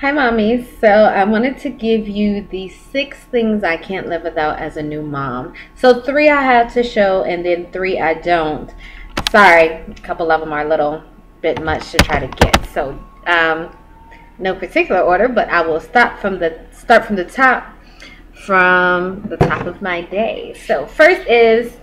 Hi, mommy. So, I wanted to give you the 6 things I can't live without as a new mom. So, three I have to show, and then three I don't. Sorry, a couple of them are a little bit much to try to get. So, no particular order, but I will start from the top of my day. So, first is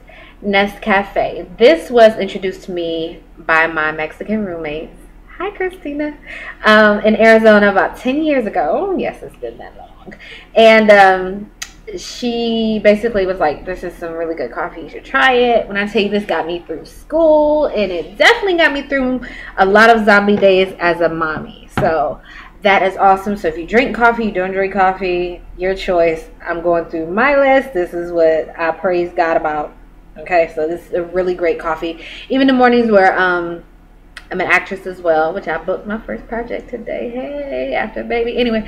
Nescafe. This was introduced to me by my Mexican roommate. Hi, Christina. In Arizona about 10 years ago. Yes, it's been that long. And she basically was like, this is some really good coffee. You should try it. When I tell you, this got me through school, and it definitely got me through a lot of zombie days as a mommy. So that is awesome. So if you drink coffee, you don't drink coffee, your choice. I'm going through my list. This is what I praise God about. Okay, so this is a really great coffee. Even the mornings where I'm an actress as well, which I booked my first project today. Hey, after baby. Anyway,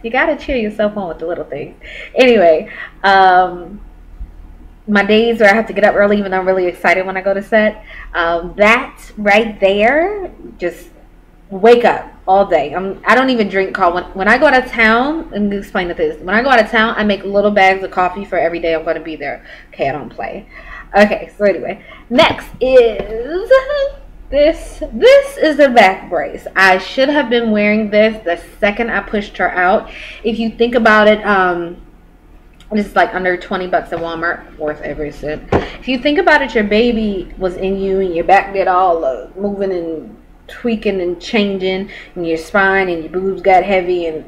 you gotta cheer yourself on with the little things. Anyway, my days where I have to get up early, even though I'm really excited when I go to set. That right there, just wake up all day. I don't even drink coffee. When I go out of town, let me explain this. When I go out of town, I make little bags of coffee for every day I'm going to be there. Okay, I don't play. Okay, so anyway, next is this. This is the back brace. I should have been wearing this the second I pushed her out. If you think about it, this is like under 20 bucks at Walmart, worth every cent. If you think about it, your baby was in you and your back did all the moving and tweaking and changing, and your spine and your boobs got heavy, and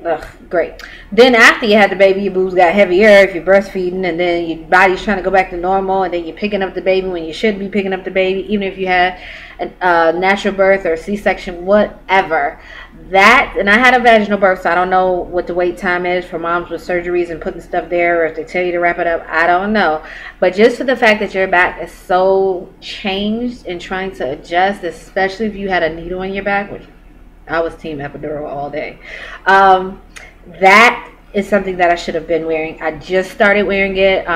great. Then after you had the baby, your boobs got heavier if you're breastfeeding, and then your body's trying to go back to normal, and then you're picking up the baby when you should be picking up the baby, even if you had a natural birth or C-section, whatever. That, and I had a vaginal birth, so I don't know what the wait time is for moms with surgeries and putting stuff there, or if they tell you to wrap it up, I don't know. But just for the fact that your back is so changed and trying to adjust, especially if you had a needle in your back, which I was team epidural all day, that is something that I should have been wearing. I just started wearing it.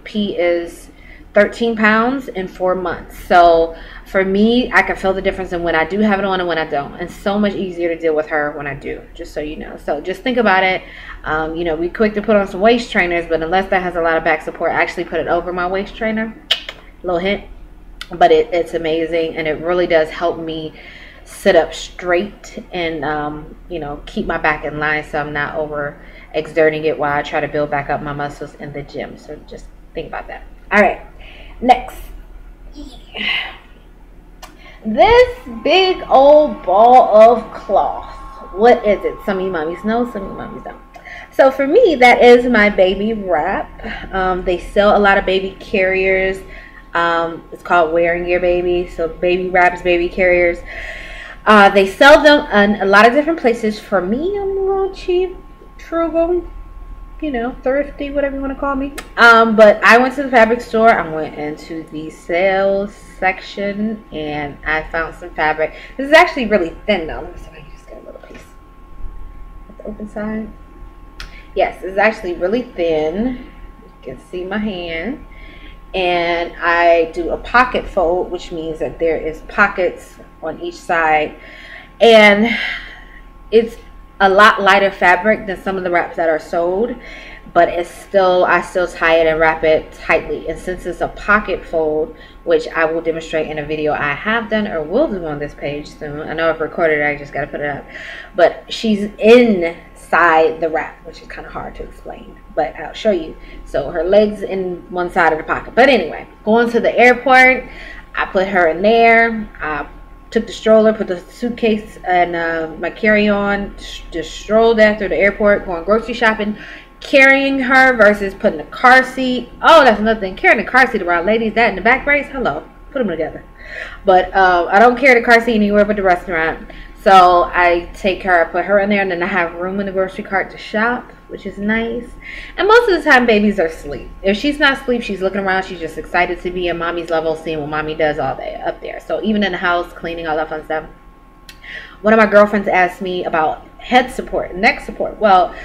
P is 13 pounds in 4 months. So for me, I can feel the difference in when I do have it on and when I don't. It's so much easier to deal with her when I do, just so you know. So just think about it. You know, we quick to put on some waist trainers, but unless that has a lot of back support, I actually put it over my waist trainer. Little hint. But it's amazing, and it really does help me sit up straight and, you know, keep my back in line so I'm not over exerting it while I try to build back up my muscles in the gym. So just think about that. All right. Next. This big old ball of cloth. What is it? Some of you mommies know, some of you mommies don't. So for me, that is my baby wrap. They sell a lot of baby carriers. It's called Wearing Your Baby. So baby wraps, baby carriers. They sell them in a lot of different places. For me, I'm a little cheap, frugal, you know, thrifty, whatever you want to call me. But I went to the fabric store. I went into the sales section and I found some fabric. This is actually really thin though. Let me see if I can just get a little piece. At the open side. Yes, it's actually really thin. You can see my hand. And I do a pocket fold, which means that there is pockets on each side. And it's a lot lighter fabric than some of the wraps that are sold, but it's still, I still tie it and wrap it tightly. And since it's a pocket fold, which I will demonstrate in a video I have done or will do on this page soon. I know I've recorded it, I just got to put it up. But she's inside the wrap, which is kind of hard to explain, but I'll show you. So her legs in one side of the pocket. But anyway, going to the airport, I put her in there. I took the stroller, put the suitcase and my carry-on, just strolled after the airport, going grocery shopping, carrying her versus putting a car seat. Oh, that's another thing. Carrying a car seat around, ladies, that in the back brace, hello, put them together. But I don't carry the car seat anywhere but the restaurant. So I take her, I put her in there, and then I have room in the grocery cart to shop, which is nice. And most of the time, babies are asleep. If she's not asleep, she's looking around. She's just excited to be at mommy's level, seeing what mommy does all day up there. So even in the house, cleaning, all that fun stuff. One of my girlfriends asked me about head support, neck support. Well,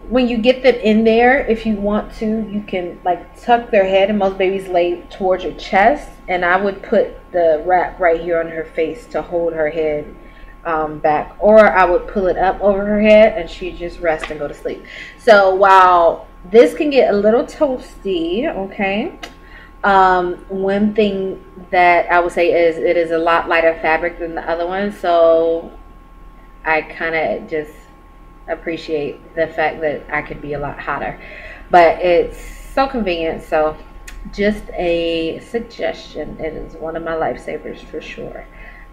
when you get them in there, if you want to, you can like tuck their head, and most babies lay towards your chest. And I would put the wrap right here on her face to hold her head back, or I would pull it up over her head and she'd just rest and go to sleep. So while this can get a little toasty, okay, one thing that I would say is it is a lot lighter fabric than the other one, so I kind of just appreciate the fact that I could be a lot hotter, but it's so convenient. So just a suggestion. It is one of my lifesavers for sure.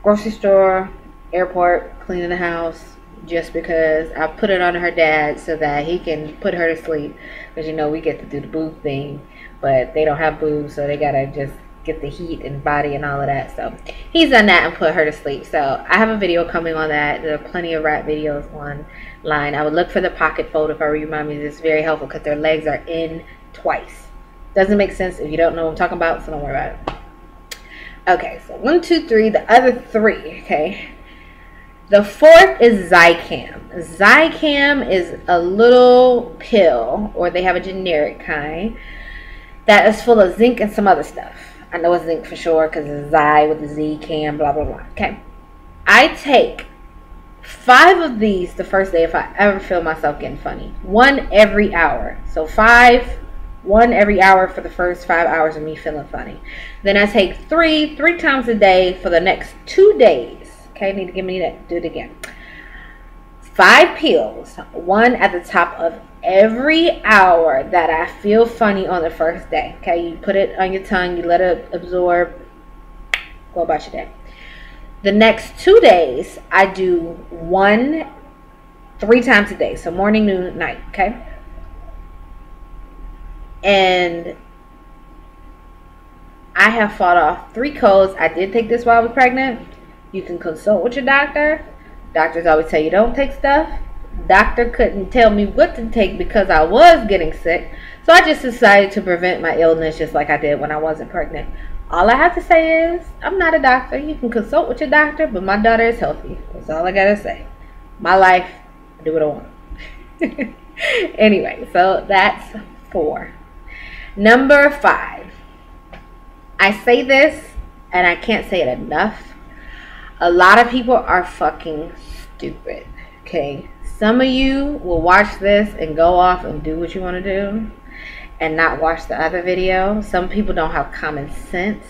Grocery store, airport, cleaning the house, just because I put it on her dad so that he can put her to sleep, because you know we get to do the boob thing, but they don't have boobs, so they gotta just get the heat and body and all of that. So he's done that and put her to sleep. So I have a video coming on that. There are plenty of wrap videos online. I would look for the pocket fold if I remind me. It's very helpful because their legs are in twice. Doesn't make sense if you don't know what I'm talking about, so don't worry about it. Okay, so 1, 2, 3. The other 3, okay. The 4th is Zicam. Zicam is a little pill, or they have a generic kind, that is full of zinc and some other stuff. I know it's zinc for sure because it's Zy with the Z, cam, blah, blah, blah. Okay. I take 5 of these the first day if I ever feel myself getting funny. 1 every hour. So 1 every hour for the first 5 hours of me feeling funny. Then I take 3 times a day for the next 2 days. Okay, need to give me that. Do it again. 5 pills, 1 at the top of every hour that I feel funny on the first day. Okay, you put it on your tongue, you let it absorb, go about your day. The next 2 days, I do 1 3 times a day. So morning, noon, night. Okay. And I have fought off 3 colds. I did take this while I was pregnant. You can consult with your doctor. Doctors always tell you don't take stuff. Doctor couldn't tell me what to take because I was getting sick. So I just decided to prevent my illness just like I did when I wasn't pregnant. All I have to say is I'm not a doctor. You can consult with your doctor, but my daughter is healthy. That's all I gotta say. My life, I do what I want. Anyway, so that's 4. Number 5. I say this and I can't say it enough. A lot of people are fucking stupid. Okay. Some of you will watch this and go off and do what you want to do and not watch the other video. Some people don't have common sense.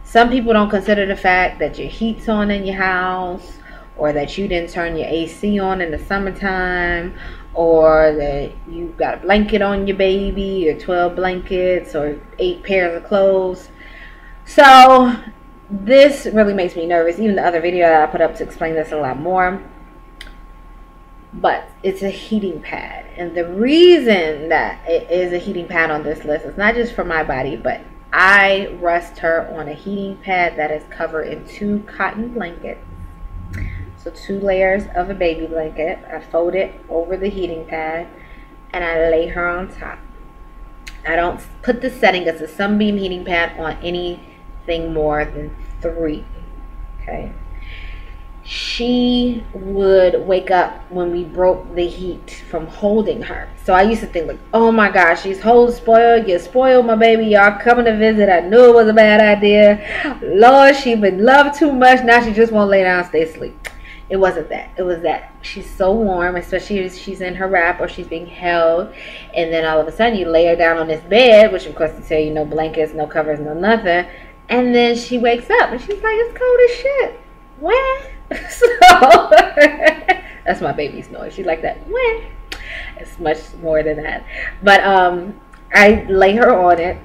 Some people don't consider the fact that your heat's on in your house, or that you didn't turn your AC on in the summertime, or that you got a blanket on your baby, or 12 blankets, or 8 pairs of clothes. So this really makes me nervous. Even the other video that I put up to explain this a lot more. But it's a heating pad. And the reason that it is a heating pad on this list is not just for my body, but I rest her on a heating pad that is covered in 2 cotton blankets. So 2 layers of a baby blanket. I fold it over the heating pad and I lay her on top. I don't put the setting as a sunbeam heating pad on anything more than 3. Okay. She would wake up when we broke the heat from holding her. So I used to think like, oh my gosh, she's whole spoiled. You spoiled my baby. Y'all coming to visit. I knew it was a bad idea. Lord, she been loved too much. Now she just won't lay down and stay asleep. It wasn't that. It was that she's so warm, especially if she's in her wrap or she's being held. And then all of a sudden you lay her down on this bed, which of course they tell you no blankets, no covers, no nothing. And then she wakes up and she's like, it's cold as shit. What? So that's my baby's noise. She like that. What? It's much more than that. But I lay her on it.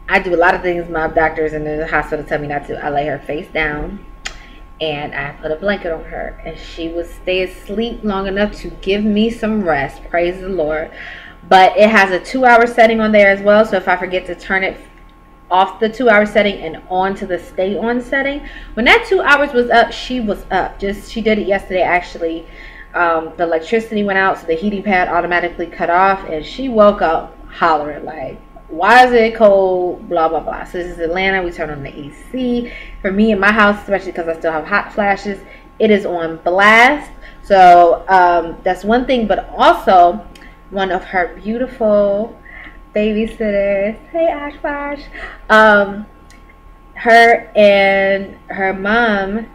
I do a lot of things my doctors in the hospital tell me not to. I lay her face down and I put a blanket on her, and she would stay asleep long enough to give me some rest. Praise the Lord. But it has a 2-hour setting on there as well, so if I forget to turn it off the 2-hour setting and on to the stay on setting, when that 2 hours was up, she was up. She did it yesterday actually. The electricity went out, so the heating pad automatically cut off, and she woke up hollering like, why is it cold, blah blah blah. So this is Atlanta. We turn on the AC. For me in my house, especially because I still have hot flashes, it is on blast. So that's one thing. But also one of her beautiful babysitters, hey Ashwash, her and her mom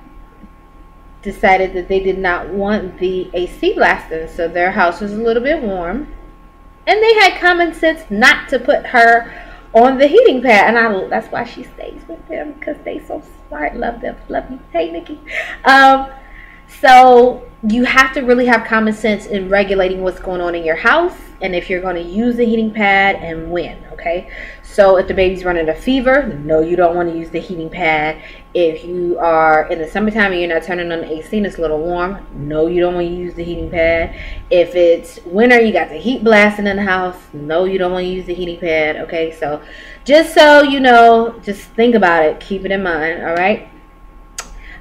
decided that they did not want the AC blasting, so their house was a little bit warm. And they had common sense not to put her on the heating pad. And that's why she stays with them, because they so smart. Love them. Love you. Hey, Nikki. So you have to really have common sense in regulating what's going on in your house, and if you're going to use the heating pad and when. Okay, so if the baby's running a fever, no, you don't want to use the heating pad. If you are in the summertime and you're not turning on the AC and it's a little warm, no, you don't want to use the heating pad. If it's winter, you got the heat blasting in the house, no, you don't want to use the heating pad. Okay, so just so you know, just think about it, keep it in mind. All right.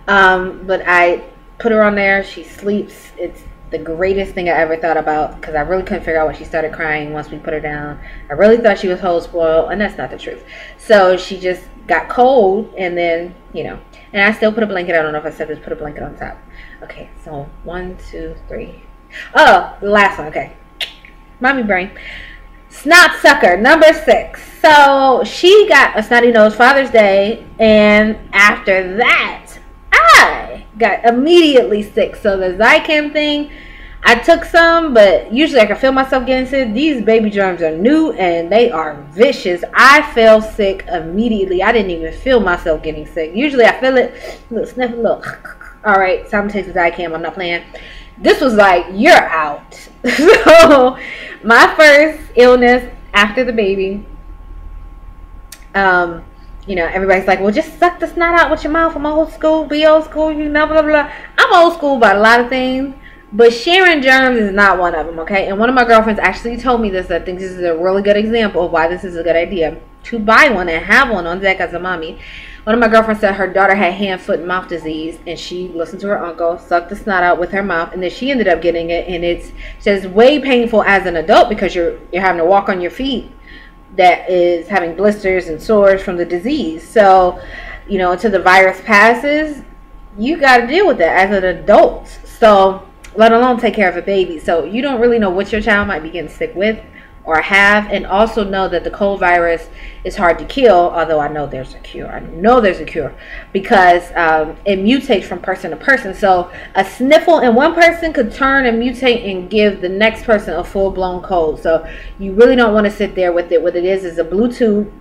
But I put her on there. She sleeps. It's the greatest thing I ever thought about, because I really couldn't figure out when she started crying once we put her down. I really thought she was whole spoiled, and that's not the truth. So she just got cold, and then, you know, and I still put a blanket. I don't know if I said this, put a blanket on top. Okay, so 1, 2, 3. Oh, the last one. Okay, mommy brain. Snot sucker, number 6. So she got a snotty nose Father's Day, and after that I got immediately sick. So the Zicam thing, I took some, but usually I can feel myself getting sick. These baby germs are new and they are vicious. I fell sick immediately. I didn't even feel myself getting sick. Usually I feel it, look, sniff, look. All right, so I'm taking Zicam. I'm not playing. This was like, you're out. So my first illness after the baby, you know, everybody's like, well, just suck the snot out with your mouth. I'm old school, be old school, you know, blah, blah, blah. I'm old school about a lot of things, but sharing germs is not one of them, okay? And one of my girlfriends actually told me this. I think this is a really good example of why this is a good idea, to buy one and have one on deck as a mommy. One of my girlfriends said her daughter had hand, foot, and mouth disease, and she listened to her uncle, sucked the snot out with her mouth, and then she ended up getting it, and it's just way painful as an adult because you're having to walk on your feet. That is having blisters and sores from the disease. So, you know, until the virus passes, you got to deal with that as an adult. So, let alone take care of a baby. So, you don't really know what your child might be getting sick with or have. And also know that the cold virus is hard to kill, although I know there's a cure. I know there's a cure because it mutates from person to person. So, a sniffle in one person could turn and mutate and give the next person a full-blown cold. So, you really don't want to sit there with it. What it is a Bluetooth.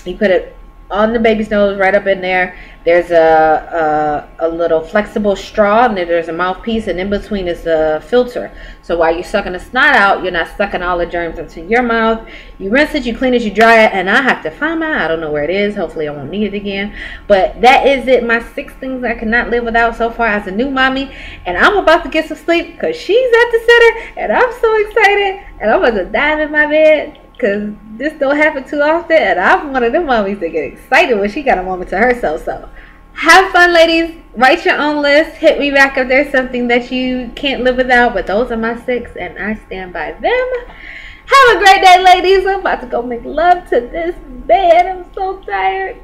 You put it on the baby's nose, right up in there. There's a little flexible straw, and then there's a mouthpiece, and in between is a filter. So while you're sucking the snot out, you're not sucking all the germs into your mouth. You rinse it, you clean it, you dry it, and I have to find mine. I don't know where it is. Hopefully I won't need it again. But that is it. My 6 things I cannot live without so far as a new mommy. And I'm about to get some sleep because she's at the center, and I'm so excited. And I'm about to dive in my bed, because this don't happen too often, and I'm one of them mommies that get excited when she got a moment to herself. So have fun, ladies. Write your own list. Hit me back if there's something that you can't live without. But those are my 6, and I stand by them. Have a great day, ladies. I'm about to go make love to this bed. I'm so tired.